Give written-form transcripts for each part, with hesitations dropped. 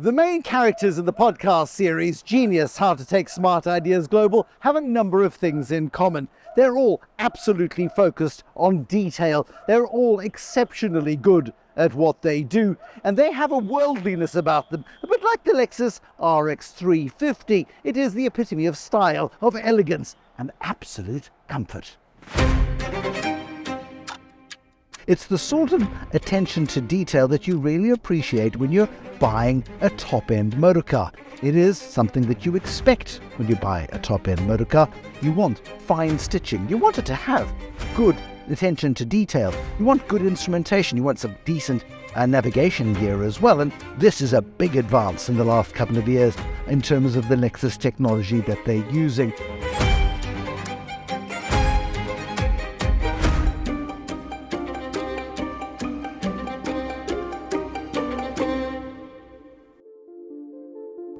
The main characters in the podcast series, Genius, How to Take Smart Ideas Global, have a number of things in common. They're all absolutely focused on detail. They're all exceptionally good at what they do, and they have a worldliness about them. But like the Lexus RX 350, it is the epitome of style, of elegance, and absolute comfort. It's the sort of attention to detail that you really appreciate when you're buying a top-end motor car. It is something that you expect when you buy a top-end motor car. You want fine stitching. You want it to have good attention to detail. You want good instrumentation. You want some decent navigation gear as well. And this is a big advance in the last couple of years in terms of the Lexus technology that they're using.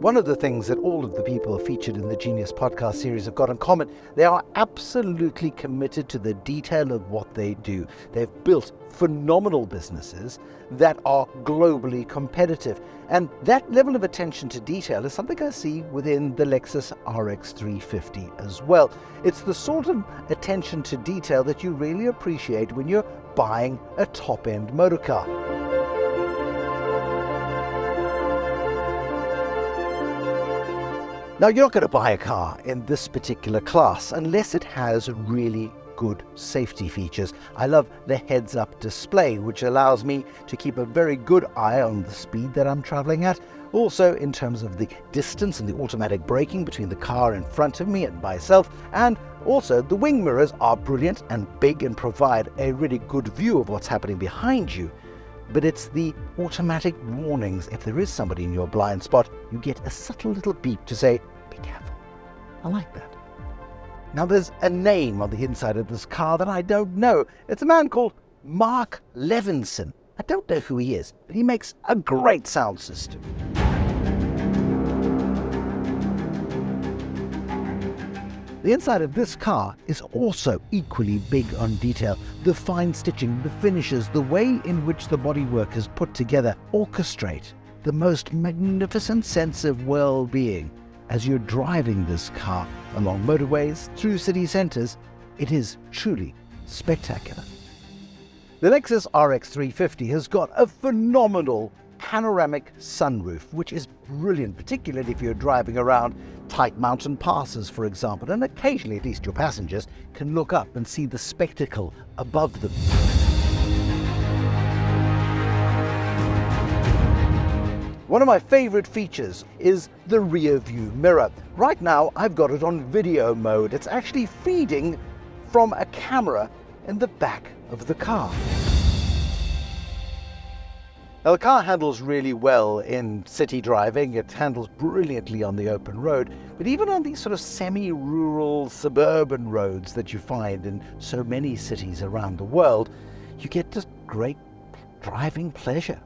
One of the things that all of the people featured in the Genius podcast series have got in common, they are absolutely committed to the detail of what they do. They've built phenomenal businesses that are globally competitive. And that level of attention to detail is something I see within the Lexus RX 350 as well. It's the sort of attention to detail that you really appreciate when you're buying a top-end motor car. Now, you're not going to buy a car in this particular class unless it has really good safety features. I love the heads-up display, which allows me to keep a very good eye on the speed that I'm traveling at. Also, in terms of the distance and the automatic braking between the car in front of me and myself. And also, the wing mirrors are brilliant and big and provide a really good view of what's happening behind you. But it's the automatic warnings. If there is somebody in your blind spot, you get a subtle little beep to say, be careful. I like that. Now, there's a name on the inside of this car that I don't know. It's a man called Mark Levinson. I don't know who he is, but he makes a great sound system. The inside of this car is also equally big on detail. The fine stitching, the finishes, the way in which the bodywork is put together orchestrate the most magnificent sense of well-being. As you're driving this car along motorways, through city centres, it is truly spectacular. The Lexus RX 350 has got a phenomenal panoramic sunroof, which is brilliant, particularly if you're driving around tight mountain passes, for example, and occasionally at least your passengers can look up and see the spectacle above them. One of my favorite features is the rear view mirror. Right now I've got it on video mode. It's actually feeding from a camera in the back of the car. Now, the car handles really well in city driving. It handles brilliantly on the open road, but even on these sort of semi-rural suburban roads that you find in so many cities around the world, you get just great driving pleasure.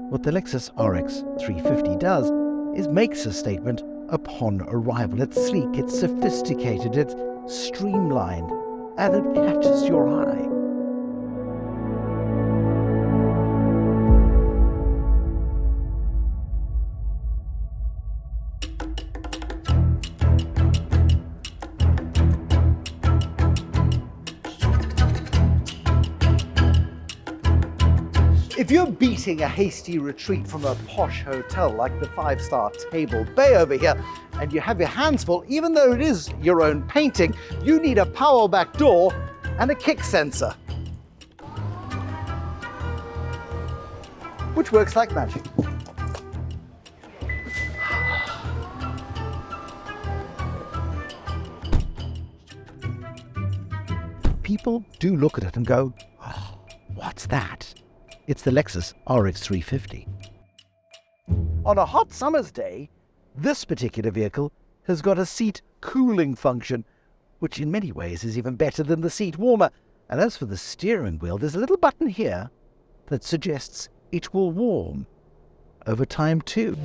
What the Lexus RX 350 does is makes a statement upon arrival. It's sleek, it's sophisticated, it's streamlined, and it catches your eye. If you're beating a hasty retreat from a posh hotel like the 5-star Table Bay over here, and you have your hands full, even though it is your own painting, you need a power back door and a kick sensor, which works like magic. People do look at it and go, oh, what's that? It's the Lexus RX 350. On a hot summer's day, this particular vehicle has got a seat cooling function, which in many ways is even better than the seat warmer. And as for the steering wheel, there's a little button here that suggests it will warm over time too.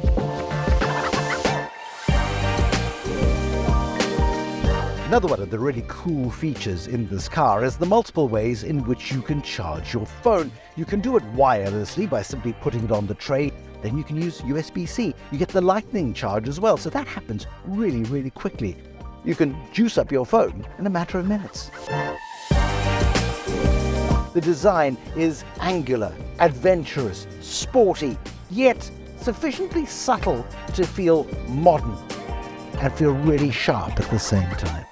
Another one of the really cool features in this car is the multiple ways in which you can charge your phone. You can do it wirelessly by simply putting it on the tray. Then you can use USB-C. You get the lightning charge as well, so that happens really, really quickly. You can juice up your phone in a matter of minutes. The design is angular, adventurous, sporty, yet sufficiently subtle to feel modern and feel really sharp at the same time.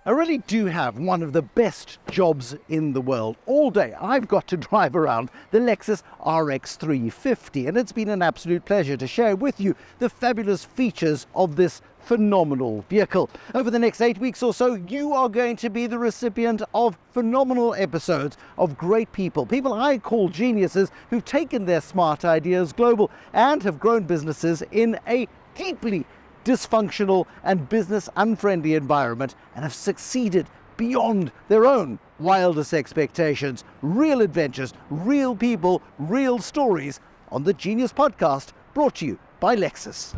I really do have one of the best jobs in the world. All day I've got to drive around the Lexus RX 350, and it's been an absolute pleasure to share with you the fabulous features of this phenomenal vehicle. Over the next 8 weeks or so, you are going to be the recipient of phenomenal episodes of great people I call geniuses, who've taken their smart ideas global and have grown businesses in a deeply dysfunctional and business unfriendly environment and have succeeded beyond their own wildest expectations. Real adventures, real people, real stories on the Genius Podcast, brought to you by Lexus.